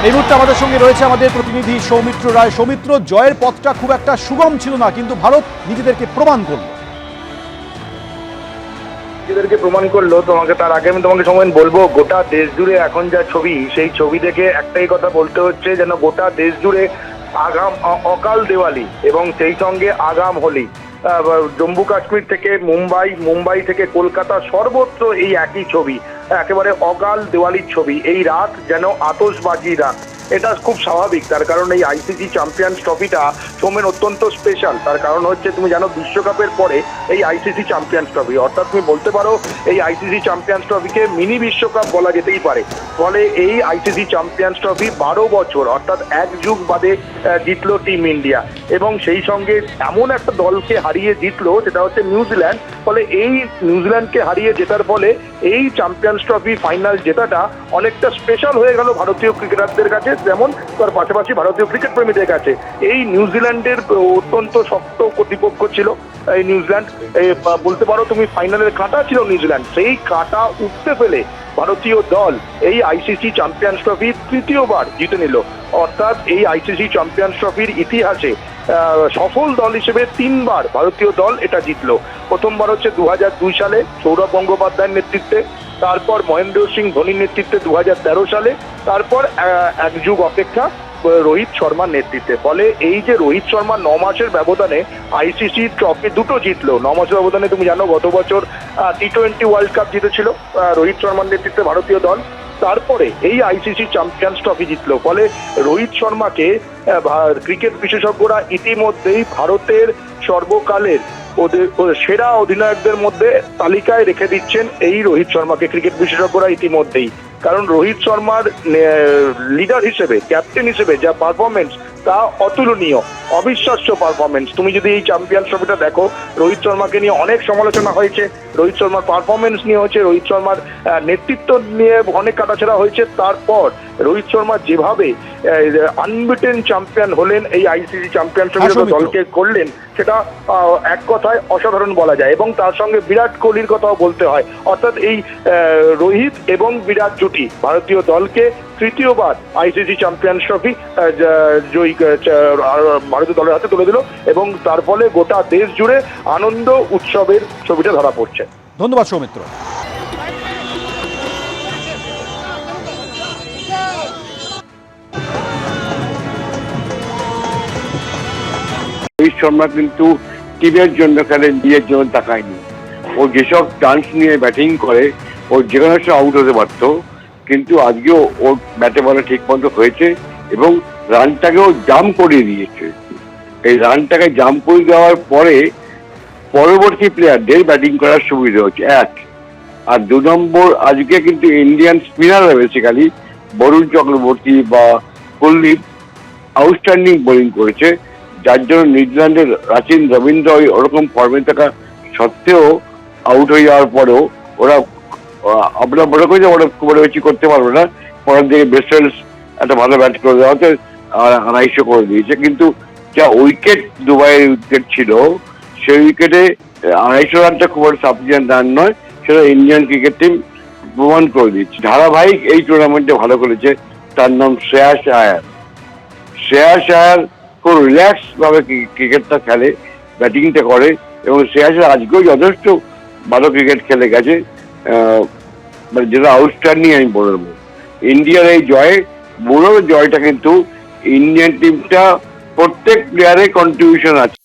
এই মুহূর্তে আমাদের সঙ্গে রয়েছে আমাদের প্রতিনিধি সৌমিত্র রায়। সৌমিত্র, জয়ের পথটা খুব একটা সুগম ছিল না, কিন্তু ভারত নিজেদেরকে প্রমাণ করলো। নিজেদেরকে প্রমাণ করলো। তোমাকে তার আগে আমি তোমাকে সময় বলবো, গোটা দেশ জুড়ে এখন যা ছবি, সেই ছবি দেখে একটাই কথা বলতে হচ্ছে, যেন গোটা দেশ জুড়ে আগাম অকাল দেওয়ালি এবং সেই সঙ্গে আগাম হোলি। জম্মু কাশ্মীর থেকে মুম্বাই, মুম্বাই থেকে কলকাতা, সর্বত্র এই একই ছবি, একেবারে অকাল দেওয়ালির ছবি। এই রাত যেন আতশবাজির রাত। এটা খুব স্বাভাবিক, তার কারণ এই আইসিসি চ্যাম্পিয়ন্স ট্রফিটা সোমেন অত্যন্ত স্পেশাল। তার কারণ হচ্ছে, তুমি জানো, বিশ্বকাপের পরে এই আইসিসি চ্যাম্পিয়ন্স ট্রফি, অর্থাৎ তুমি বলতে পারো এই আইসিসি চ্যাম্পিয়ন্স ট্রফিকে মিনি বিশ্বকাপ বলা যেতেই পারে। ফলে এই আইসিসি চ্যাম্পিয়ন্স ট্রফি 12 বছর অর্থাৎ এক যুগ বাদে জিতলো টিম ইন্ডিয়া, এবং সেই সঙ্গে এমন একটা দলকে হারিয়ে জিতলো, সেটা হচ্ছে নিউজিল্যান্ড। ফলে এই নিউজিল্যান্ডকে হারিয়ে জেতার ফলে এই চ্যাম্পিয়ন্স ট্রফি ফাইনাল জেতাটা অনেকটা স্পেশাল হয়ে গেল ভারতীয় ক্রিকেটারদের কাছে, যেমন তার পাশাপাশি ভারতীয় ক্রিকেট প্রেমীদের কাছে। এই নিউজিল্যান্ডের অত্যন্ত শক্ত প্রতিপক্ষ ছিল এই নিউজিল্যান্ড। বলতে পারো তুমি ফাইনালের কাঁটা ছিল নিউজিল্যান্ড। সেই কাঁটা উঠতে ফেলে ভারতীয় দল এই আইসিসি চ্যাম্পিয়ন্স ট্রফি তৃতীয়বার জিতে নিল। অর্থাৎ এই আইসিসি চ্যাম্পিয়ন্স ট্রফির ইতিহাসে সফল দল হিসেবে 3বার ভারতীয় দল এটা জিতলো। প্রথমবার হচ্ছে 2002 সালে সৌরভ গঙ্গোপাধ্যায়ের নেতৃত্বে, তারপর মহেন্দ্র সিং ধোনির নেতৃত্বে 2013 সালে, তারপর এক যুগ অপেক্ষা রোহিত শর্মার নেতৃত্বে। ফলে এই যে রোহিত শর্মা 9 মাসের ব্যবধানে আইসিসি ট্রফি দুটো জিতলো, 9 মাসের ব্যবধানে তুমি জানো গত বছর টি20 ওয়ার্ল্ড কাপ জিতেছিল রোহিত শর্মার নেতৃত্বে ভারতীয় দল। তারপরে এই আইসিসি চ্যাম্পিয়ন্স ট্রফি জিতলো। ফলে রোহিত শর্মাকে ক্রিকেট বিশেষজ্ঞরা ইতিমধ্যেই ভারতের সর্বকালের ওদের সেরা অধিনায়কদের মধ্যে তালিকায় রেখে দিচ্ছেন এই রোহিত শর্মাকে, ক্রিকেট বিশেষজ্ঞরা ইতিমধ্যেই। কারণ রোহিত শর্মার লিডার হিসেবে, ক্যাপ্টেন হিসেবে যা পারফরমেন্স, তা অতুলনীয়, অবিশ্বাস্য পারফরমেন্স। তুমি যদি এই চ্যাম্পিয়ন্স ট্রফিটা দেখো, রোহিত শর্মাকে নিয়ে অনেক সমালোচনা হয়েছে, রোহিত শর্মার পারফরমেন্স নিয়ে হয়েছে, রোহিত শর্মার নেতৃত্ব নিয়ে অনেক কাটাছেড়া হয়েছে। তারপর রোহিত শর্মা যেভাবে আনবিটেন চ্যাম্পিয়ন হলেন, এই আইসিসি চ্যাম্পিয়ন্স ট্রফি দলকে করলেন, সেটা এক কথায় অসাধারণ বলা যায়। এবং তার সঙ্গে বিরাট কোহলির কথাও বলতে হয়। অর্থাৎ এই রোহিত এবং বিরাট জুটি ভারতীয় দলকে তৃতীয়বার আইসিসি চ্যাম্পিয়ন্স ট্রফি জয়ী ভারতীয় দলের হাতে তুলে দিল, এবং তার ফলে গোটা দেশ জুড়ে আনন্দ উৎসবের ছবিটা ধরা পড়ছে। ধন্যবাদ সৌমিত্র। রোহিত শর্মা কিন্তু টিমের জন্য খেলে, নিজের জন্য তাকায়নি। ও যেসব চান্স নিয়ে ব্যাটিং করে, ও যে কোনো সময় আউট হতে পারত, কিন্তু আজকেও ওর ব্যাটে বলে ঠিক মতো হয়েছে এবং রানটাকেও জাম্প করিয়ে দিয়েছে। এই রানটাকে জাম্প করে দেওয়ার পরে পরবর্তী প্লেয়ারদের ব্যাটিং করার সুবিধা হচ্ছে, এক। আর 2 নম্বর, আজকে কিন্তু ইন্ডিয়ান স্পিনাররা বেসিক্যালি বরুণ চক্রবর্তী বা কুলদীপ আউটস্ট্যান্ডিং বোলিং করেছে, যার জন্য নিউজিল্যান্ডের রাচিন রবীন্দ্র ওরকম ফর্মে থাকা সত্ত্বেও আউট হয়ে যাওয়ার পরেও ওরা, আমরা মনে করি যে ওরা খুব বেশি করতে পারবে না। পরের দিকে বেস্টেলস একটা ভালো ব্যাট করে দেওয়া হচ্ছে, 250 করে দিয়েছে। কিন্তু যা উইকেট, দুবাইয়ের উইকেট ছিল, সেই উইকেটে 250 রানটা খুব সাফিসিয়েন্ট রান নয়, সেটা ইন্ডিয়ান ক্রিকেট টিম প্রমাণ করে দিচ্ছে। ধারাবাহিক এই টুর্নামেন্টে ভালো করেছে। তার নাম শ্রেয়াস আয়ার। শ্রেয়াস আয়ার খুব রিল্যাক্স ভাবে ক্রিকেটটা খেলে, ব্যাটিংটা করে, এবং শ্রেয়াসের আজকেও যথেষ্ট ভালো ক্রিকেট খেলে গেছে, যেটা আউটস্ট্যান্ডিং আমি বলবো। ইন্ডিয়ার এই জয়টা কিন্তু ইন্ডিয়ান টিমটা প্রত্যেক প্লেয়ারের কন্ট্রিবিউশন আছে।